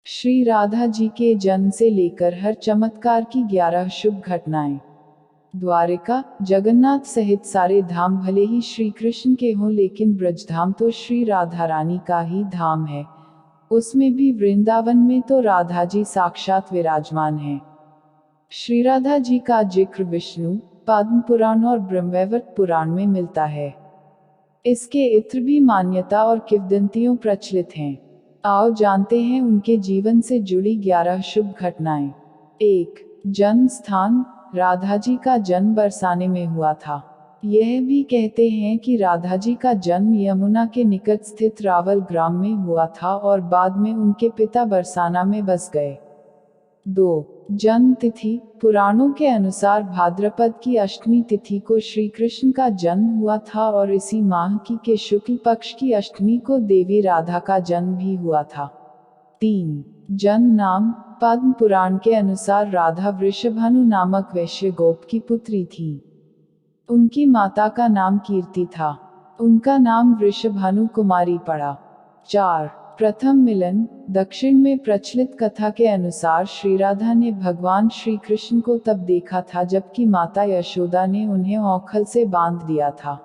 श्री राधा जी के जन्म से लेकर हर चमत्कार की 11 शुभ घटनाएं। द्वारिका, जगन्नाथ सहित सारे धाम भले ही श्री कृष्ण के हों, लेकिन ब्रजधाम तो श्री राधा रानी का ही धाम है। उसमें भी वृंदावन में तो राधा जी साक्षात विराजमान हैं। श्री राधा जी का जिक्र विष्णु, पद्म पुराण और ब्रह्मवैवर्त पुराण में मिलता है। इसके इत्र भी मान्यता और किंवदंतियों प्रचलित हैं। आओ जानते हैं उनके जीवन से जुड़ी 11 शुभ घटनाएं। 1. जन्म स्थान, राधा जी का जन्म बरसाने में हुआ था। यह भी कहते हैं कि राधा जी का जन्म यमुना के निकट स्थित रावल ग्राम में हुआ था और बाद में उनके पिता बरसाना में बस गए। 2. जन्म तिथि, पुराणों के अनुसार भाद्रपद की अष्टमी तिथि को श्री कृष्ण का जन्म हुआ था और इसी माह के शुक्ल पक्ष की अष्टमी को देवी राधा का जन्म भी हुआ था। 3. जन्म नाम, पद्म पुराण के अनुसार राधा वृषभानु नामक वैश्य गोप की पुत्री थी। उनकी माता का नाम कीर्ति था। उनका नाम वृषभानु कुमारी पड़ा। 4. प्रथम मिलन, दक्षिण में प्रचलित कथा के अनुसार श्री राधा ने भगवान श्री कृष्ण को तब देखा था जबकि माता यशोदा ने उन्हें औखल से बांध दिया था।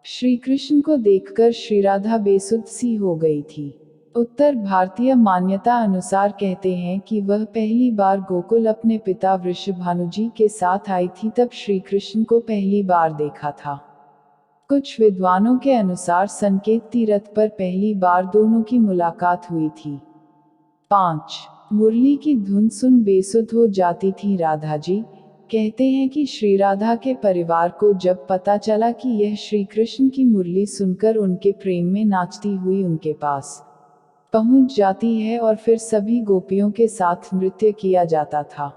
श्री कृष्ण को देखकर श्री राधा बेसुध सी हो गई थी। उत्तर भारतीय मान्यता अनुसार कहते हैं कि वह पहली बार गोकुल अपने पिता वृषभानु जी के साथ आई थी, तब श्री कृष्ण को पहली बार देखा था। कुछ विद्वानों के अनुसार संकेत तीरथ पर पहली बार दोनों की मुलाकात हुई थी। 5. मुरली की धुन सुन बेसुध हो जाती थी राधा जी। कहते हैं कि श्री राधा के परिवार को जब पता चला कि यह श्री कृष्ण की मुरली सुनकर उनके प्रेम में नाचती हुई उनके पास पहुंच जाती है और फिर सभी गोपियों के साथ नृत्य किया जाता था,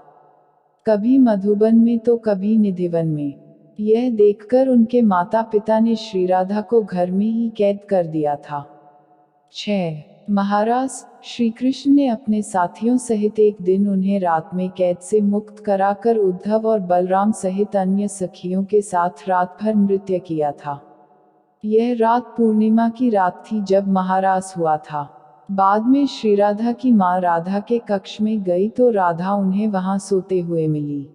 कभी मधुबन में तो कभी निधिवन में। यह देखकर उनके माता पिता ने श्री राधा को घर में ही कैद कर दिया था। 6. महाराज, श्री कृष्ण ने अपने साथियों सहित एक दिन उन्हें रात में कैद से मुक्त कराकर उद्धव और बलराम सहित अन्य सखियों के साथ रात भर नृत्य किया था। यह रात पूर्णिमा की रात थी जब महारास हुआ था। बाद में श्री राधा की मां राधा के कक्ष में गई तो राधा उन्हें वहां सोते हुए मिली।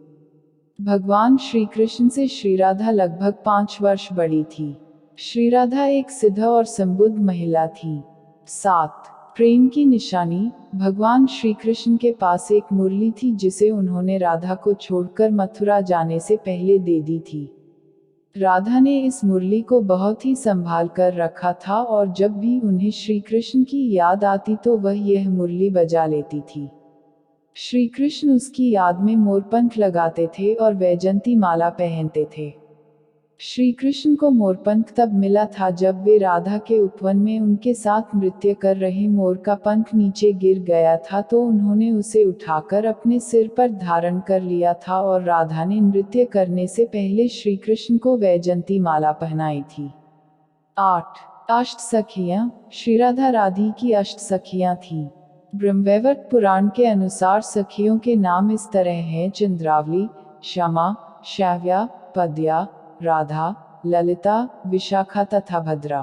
भगवान श्री कृष्ण से श्री राधा लगभग 5 वर्ष बड़ी थी। श्री राधा एक सिद्ध और संबुद्ध महिला थी। 7. प्रेम की निशानी, भगवान श्री कृष्ण के पास एक मुरली थी जिसे उन्होंने राधा को छोड़कर मथुरा जाने से पहले दे दी थी। राधा ने इस मुरली को बहुत ही संभाल कर रखा था और जब भी उन्हें श्री कृष्ण की याद आती तो वह यह मुरली बजा लेती थी। श्री कृष्ण उसकी याद में मोरपंख लगाते थे और वैजंती माला पहनते थे। श्री कृष्ण को मोरपंख तब मिला था जब वे राधा के उपवन में उनके साथ नृत्य कर रहे मोर का पंख नीचे गिर गया था तो उन्होंने उसे उठाकर अपने सिर पर धारण कर लिया था और राधा ने नृत्य करने से पहले श्री कृष्ण को वैजंती माला पहनाई थी। 8. अष्ट सखियां, श्री राधा राधी की अष्ट सखियां थीं। ब्रह्मवैवर्त पुराण के अनुसार सखियों के नाम इस तरह हैं: चंद्रावली, क्षमा, श्राव्या, पद्या, राधा, ललिता, विशाखा तथा भद्रा।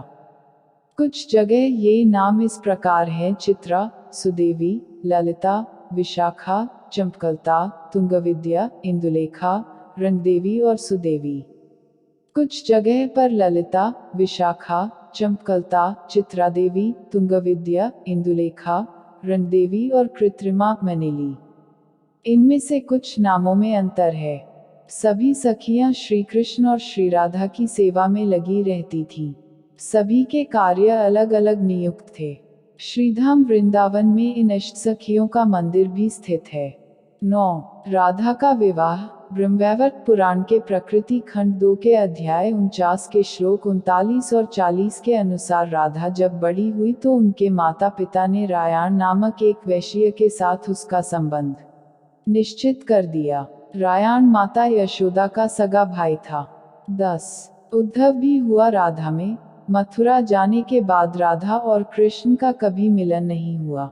कुछ जगह ये नाम इस प्रकार हैं: चित्रा, सुदेवी, ललिता, विशाखा, चंपकलता, तुंगविद्या, इंदुलेखा, रणदेवी और सुदेवी। कुछ जगह पर ललिता, विशाखा, चंपकलता, चित्रादेवी, तुंगविद्या, इंदुलेखा, रणदेवी और कृत्रिमा मनेली। इनमें से कुछ नामों में अंतर है। सभी सखियां श्री कृष्ण और श्री राधा की सेवा में लगी रहती थीं। सभी के कार्य अलग अलग नियुक्त थे। श्रीधाम वृंदावन में इन अष्ट सखियों का मंदिर भी स्थित है। 9. राधा का विवाह, ब्रह्मवैवर्त पुराण के प्रकृति खंड 2 के अध्याय 49 के श्लोक 39 और 40 के अनुसार राधा जब बड़ी हुई तो उनके माता पिता ने रायाण नामक एक वैश्य के साथ उसका संबंध निश्चित कर दिया। रायाण माता यशोदा का सगा भाई था। 10. उद्धव भी हुआ राधा में। मथुरा जाने के बाद राधा और कृष्ण का कभी मिलन नहीं हुआ।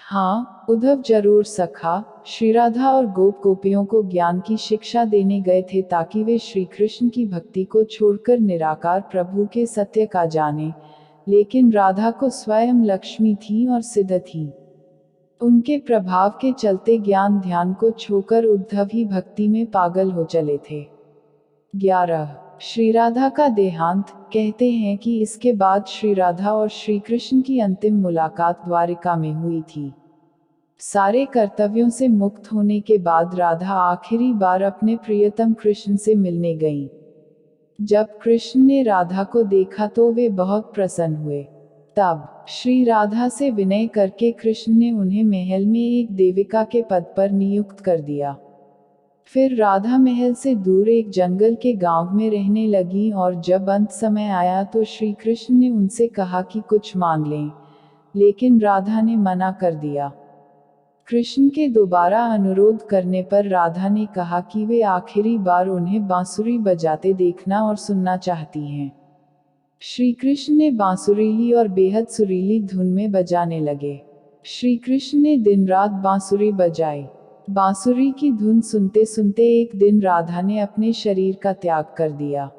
हाँ, उद्धव जरूर सखा श्री राधा और गोप गोपियों को ज्ञान की शिक्षा देने गए थे ताकि वे श्री कृष्ण की भक्ति को छोड़कर निराकार प्रभु के सत्य का जाने, लेकिन राधा को स्वयं लक्ष्मी थी और सिद्ध थी। उनके प्रभाव के चलते ज्ञान ध्यान को छोड़कर उद्धव ही भक्ति में पागल हो चले थे। 11 श्री राधा का देहांत। कहते हैं कि इसके बाद श्री राधा और श्री कृष्ण की अंतिम मुलाकात द्वारिका में हुई थी। सारे कर्तव्यों से मुक्त होने के बाद राधा आखिरी बार अपने प्रियतम कृष्ण से मिलने गईं। जब कृष्ण ने राधा को देखा तो वे बहुत प्रसन्न हुए। तब श्री राधा से विनय करके कृष्ण ने उन्हें महल में एक देविका के पद पर नियुक्त कर दिया। फिर राधा महल से दूर एक जंगल के गांव में रहने लगी और जब अंत समय आया तो श्री कृष्ण ने उनसे कहा कि कुछ मांग लें, लेकिन राधा ने मना कर दिया। कृष्ण के दोबारा अनुरोध करने पर राधा ने कहा कि वे आखिरी बार उन्हें बांसुरी बजाते देखना और सुनना चाहती हैं। श्री कृष्ण ने बांसुरी ली और बेहद सुरीली धुन में बजाने लगे। श्री कृष्ण ने दिन रात बांसुरी बजाई। बांसुरी की धुन सुनते सुनते एक दिन राधा ने अपने शरीर का त्याग कर दिया।